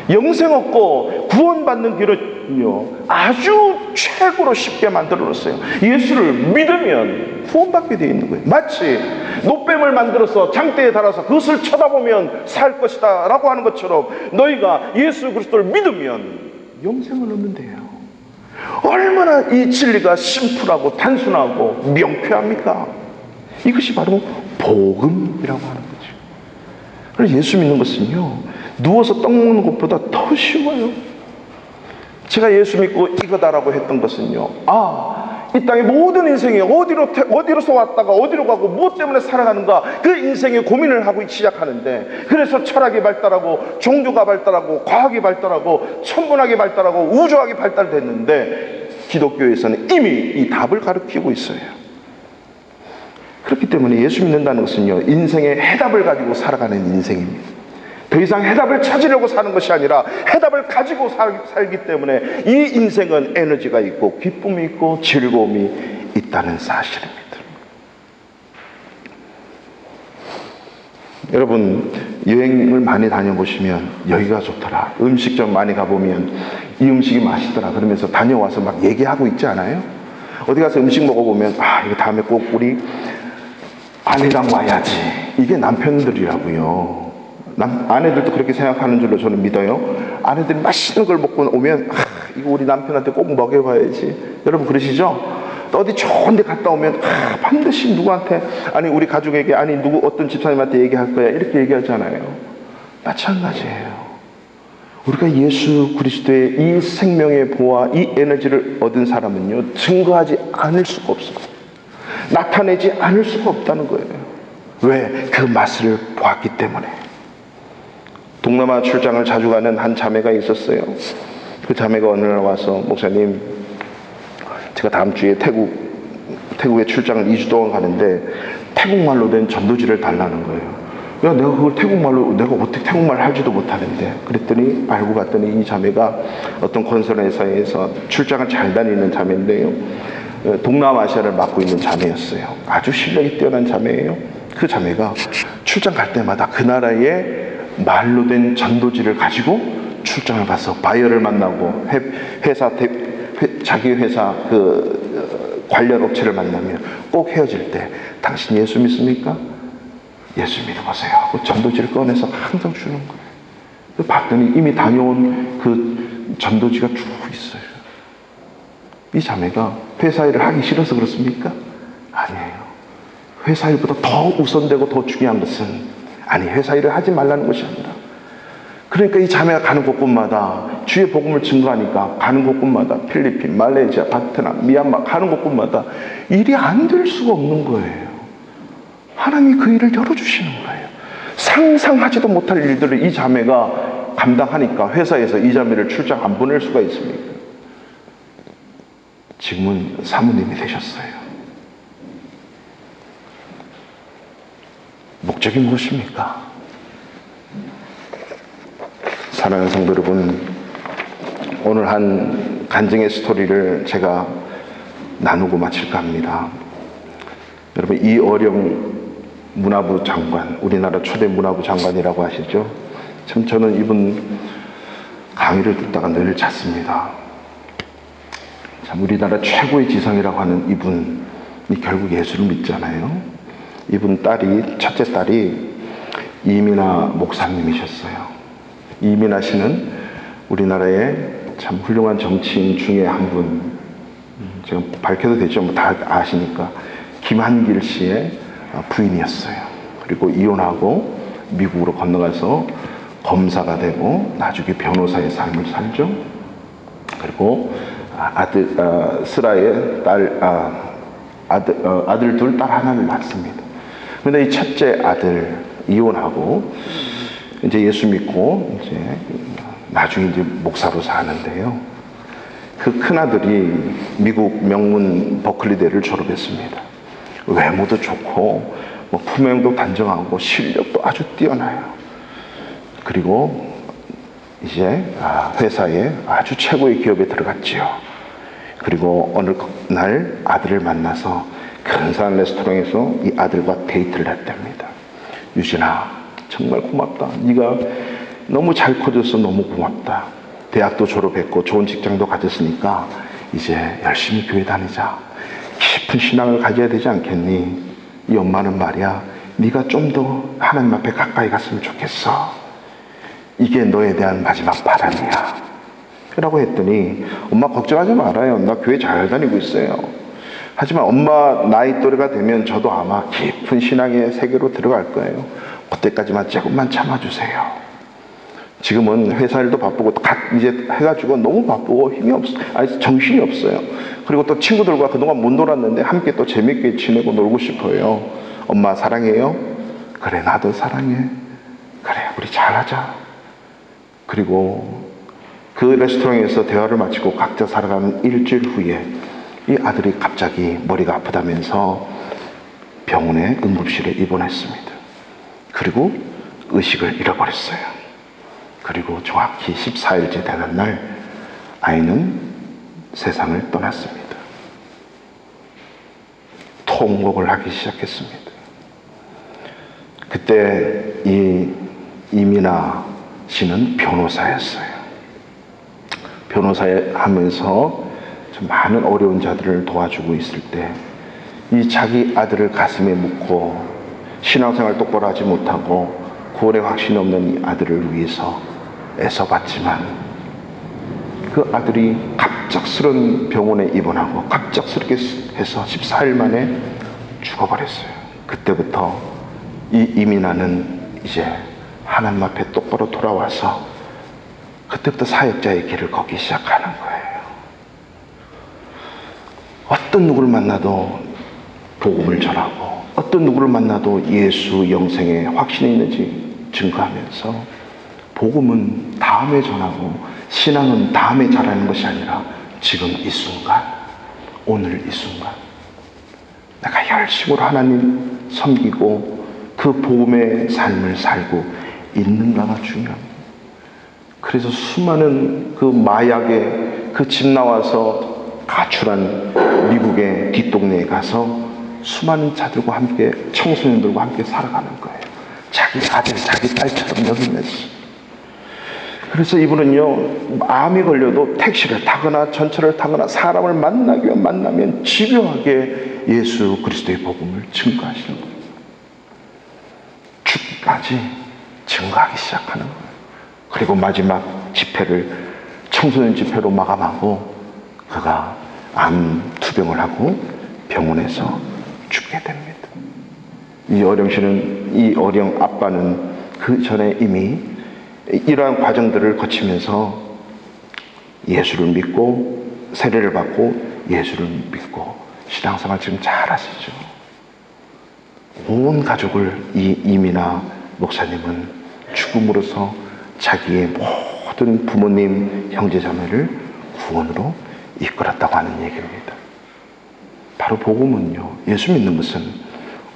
영생 얻고 구원받는 길은요 아주 최고로 쉽게 만들어 놓았어요. 예수를 믿으면 구원받게 되어 있는 거예요. 마치 노뱀을 만들어서 장대에 달아서 그것을 쳐다보면 살 것이다 라고 하는 것처럼 너희가 예수 그리스도를 믿으면 영생을 얻는 데요. 얼마나 이 진리가 심플하고 단순하고 명쾌합니까? 이것이 바로 복음이라고 하는 거죠. 그래서 예수 믿는 것은요 누워서 떡 먹는 것보다 더 쉬워요. 제가 예수 믿고 이거다라고 했던 것은요 이 땅의 모든 인생이 어디로서 왔다가 어디로 가고 무엇 때문에 살아가는가 그 인생의 고민을 하고 시작하는데 그래서 철학이 발달하고 종교가 발달하고 과학이 발달하고 천문학이 발달하고 우주학이 발달됐는데 기독교에서는 이미 이 답을 가르치고 있어요. 그렇기 때문에 예수 믿는다는 것은요 인생의 해답을 가지고 살아가는 인생입니다. 더 이상 해답을 찾으려고 사는 것이 아니라 해답을 가지고 살기 때문에 이 인생은 에너지가 있고 기쁨이 있고 즐거움이 있다는 사실입니다. 여러분 여행을 많이 다녀보시면 여기가 좋더라, 음식점 많이 가보면 이 음식이 맛있더라 그러면서 다녀와서 막 얘기하고 있지 않아요? 어디 가서 음식 먹어보면 이거 다음에 꼭 우리 아내랑 와야지. 이게 남편들이라고요. 아내들도 그렇게 생각하는 줄로 저는 믿어요. 아내들이 맛있는 걸 먹고 오면 이거 우리 남편한테 꼭 먹여봐야지. 여러분 그러시죠? 또 어디 좋은 데 갔다 오면 반드시 누구한테 우리 가족에게 누구 어떤 집사님한테 얘기할 거야 이렇게 얘기하잖아요. 마찬가지예요. 우리가 예수 그리스도의 이 생명의 보화 이 에너지를 얻은 사람은요 증거하지 않을 수가 없어요. 나타내지 않을 수가 없다는 거예요. 왜? 그 맛을 보았기 때문에. 동남아 출장을 자주 가는 한 자매가 있었어요. 그 자매가 어느 날 와서 목사님 제가 다음 주에 태국에 출장을 2주 동안 가는데 태국말로 된 전도지를 달라는 거예요. 야 내가 그걸 태국말로 내가 어떻게 태국말 할지도 못하는데 그랬더니 알고 봤더니 이 자매가 어떤 건설 회사에서 출장을 잘 다니는 자매인데요 동남아시아를 맡고 있는 자매였어요. 아주 실력이 뛰어난 자매예요. 그 자매가 출장 갈 때마다 그 나라의 말로 된 전도지를 가지고 출장을 가서 바이어를 만나고 자기 회사 관련 업체를 만나면 꼭 헤어질 때 당신 예수 믿습니까? 예수 믿어보세요 하고 전도지를 꺼내서 항상 주는 거예요. 봤더니 이미 다녀온 그 전도지가 쭉 있어요. 이 자매가 회사 일을 하기 싫어서 그렇습니까? 아니에요. 회사 일보다 더 우선되고 더 중요한 것은, 아니, 회사 일을 하지 말라는 것이 아니라, 그러니까 이 자매가 가는 곳곳마다 주의 복음을 증거하니까 가는 곳곳마다 필리핀, 말레이시아, 베트남, 미얀마 가는 곳곳마다 일이 안 될 수가 없는 거예요. 하나님이 그 일을 열어주시는 거예요. 상상하지도 못할 일들을 이 자매가 감당하니까 회사에서 이 자매를 출장 안 보낼 수가 있습니까? 지금은 사모님이 되셨어요. 목적이 무엇입니까? 사랑하는 성도 여러분, 오늘 한 간증의 스토리를 제가 나누고 마칠까 합니다. 여러분, 이어령 문화부 장관, 우리나라 초대 문화부 장관이라고 하시죠? 참 저는 이분 강의를 듣다가 늘 잤습니다. 참 우리나라 최고의 지성이라고 하는 이분이 결국 예수를 믿잖아요. 이분 딸이, 첫째 딸이 이민아 목사님이셨어요. 이민아 씨는 우리나라의 참 훌륭한 정치인 중에 한 분, 제가 밝혀도 되죠? 뭐 다 아시니까. 김한길 씨의 부인이었어요. 그리고 이혼하고 미국으로 건너가서 검사가 되고 나중에 변호사의 삶을 살죠. 그리고 스라의 아들 둘, 딸 하나를 낳습니다. 그런데 이 첫째 아들 이혼하고 이제 예수 믿고 이제 나중에 이제 목사로 사는데요. 그 큰 아들이 미국 명문 버클리대를 졸업했습니다. 외모도 좋고 뭐 품행도 단정하고 실력도 아주 뛰어나요. 그리고 이제 회사에 아주 최고의 기업에 들어갔지요. 그리고 어느 날 아들을 만나서 근사한 레스토랑에서 이 아들과 데이트를 했답니다. 유진아, 정말 고맙다. 네가 너무 잘 커져서 너무 고맙다. 대학도 졸업했고 좋은 직장도 가졌으니까 이제 열심히 교회 다니자. 깊은 신앙을 가져야 되지 않겠니? 이 엄마는 말이야, 네가 좀 더 하나님 앞에 가까이 갔으면 좋겠어. 이게 너에 대한 마지막 바람이야. 라고 했더니, 엄마 걱정하지 말아요. 나 교회 잘 다니고 있어요. 하지만 엄마 나이 또래가 되면 저도 아마 깊은 신앙의 세계로 들어갈 거예요. 그때까지만 조금만 참아주세요. 지금은 회사 일도 바쁘고 이제 해가지고 너무 바쁘고 힘이 없어, 아니 정신이 없어요. 그리고 또 친구들과 그동안 못 놀았는데 함께 또 재밌게 지내고 놀고 싶어요. 엄마 사랑해요? 그래, 나도 사랑해. 그래, 우리 잘하자. 그리고 그 레스토랑에서 대화를 마치고 각자 살아가는 일주일 후에 이 아들이 갑자기 머리가 아프다면서 병원에 응급실에 입원했습니다. 그리고 의식을 잃어버렸어요. 그리고 정확히 14일째 되는 날 아이는 세상을 떠났습니다. 통곡을 하기 시작했습니다. 그때 이 이민아 씨는 변호사였어요. 변호사에 하면서 많은 어려운 자들을 도와주고 있을 때 이 자기 아들을 가슴에 묻고 신앙생활 똑바로 하지 못하고 구원의 확신이 없는 이 아들을 위해서 애써봤지만 그 아들이 갑작스런 병원에 입원하고 갑작스럽게 해서 14일 만에 죽어버렸어요. 그때부터 이 이민아는 이제 하나님 앞에 똑바로 돌아와서 그때부터 사역자의 길을 걷기 시작하는 거예요. 어떤 누구를 만나도 복음을 전하고 어떤 누구를 만나도 예수 영생에 확신이 있는지 증거하면서 복음은 다음에 전하고 신앙은 다음에 잘하는 것이 아니라 지금 이 순간, 오늘 이 순간 내가 열심으로 하나님 섬기고 그 복음의 삶을 살고 있는가가 중요합니다. 그래서 수많은 그 마약에 그 집 나와서 가출한 미국의 뒷동네에 가서 수많은 자들과 함께, 청소년들과 함께 살아가는 거예요. 자기 아들, 자기 딸처럼 여기면서. 그래서 이분은요, 암이 걸려도 택시를 타거나 전철을 타거나 사람을 만나면 집요하게 예수 그리스도의 복음을 증거하시는 거예요. 죽기까지 증거하기 시작하는 거예요. 그리고 마지막 집회를 청소년 집회로 마감하고 그가 암 투병을 하고 병원에서 죽게 됩니다. 이 어령씨는, 이 어령 아빠는 그 전에 이미 이러한 과정들을 거치면서 예수를 믿고 세례를 받고 예수를 믿고 신앙생활 지금 잘 하시죠. 온 가족을 이 이민아 목사님은 죽음으로써 자기의 모든 부모님, 형제자매를 구원으로 이끌었다고 하는 얘기입니다. 바로 복음은요, 예수 믿는 것은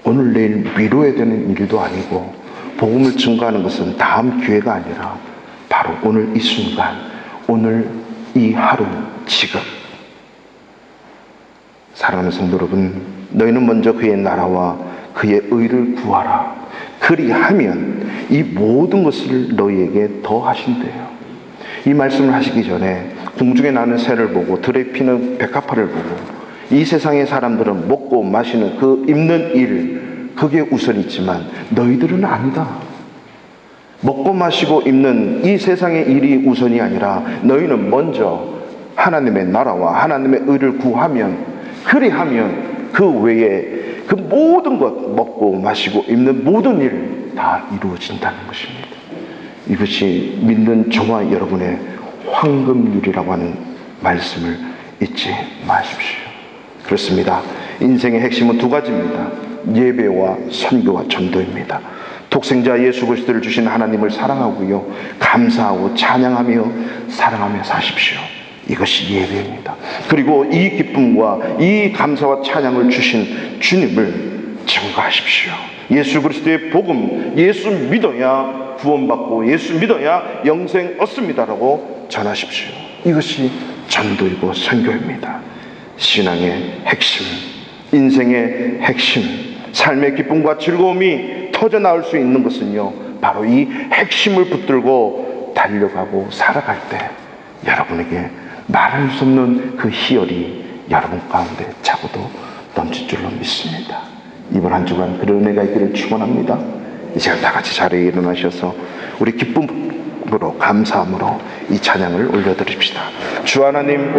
오늘 내일 미뤄야 되는 일도 아니고, 복음을 증거하는 것은 다음 기회가 아니라 바로 오늘 이 순간, 오늘 이 하루, 지금. 사랑하는 성도 여러분, 너희는 먼저 그의 나라와 그의 의를 구하라. 그리하면 이 모든 것을 너희에게 더 하신대요. 이 말씀을 하시기 전에 공중에 나는 새를 보고 들에 피는 백합화를 보고, 이 세상의 사람들은 먹고 마시는 그 입는 일, 그게 우선이지만 너희들은 아니다. 먹고 마시고 입는 이 세상의 일이 우선이 아니라 너희는 먼저 하나님의 나라와 하나님의 의를 구하면, 그리하면 그 외에 그 모든 것, 먹고 마시고 입는 모든 일 다 이루어진다는 것입니다. 이것이 믿는 저와 여러분의 황금률이라고 하는 말씀을 잊지 마십시오. 그렇습니다. 인생의 핵심은 두 가지입니다. 예배와 선교와 전도입니다. 독생자 예수 그리스도를 주신 하나님을 사랑하고요, 감사하고 찬양하며 사랑하며 사십시오. 이것이 예배입니다. 그리고 이 기쁨과 이 감사와 찬양을 주신 주님을 증거하십시오. 예수 그리스도의 복음, 예수 믿어야 구원받고 예수 믿어야 영생 얻습니다라고 전하십시오. 이것이 전도이고 선교입니다. 신앙의 핵심, 인생의 핵심, 삶의 기쁨과 즐거움이 터져나올 수 있는 것은요, 바로 이 핵심을 붙들고 달려가고 살아갈 때 여러분에게 말할 수 없는 그 희열이 여러분 가운데 차고도 넘칠 줄로 믿습니다. 이번 한 주간 그런 은혜가 있기를 축원합니다. 이 시간 다 같이 자리에 일어나셔서 우리 기쁨으로, 감사함으로 이 찬양을 올려드립시다. 주 하나님,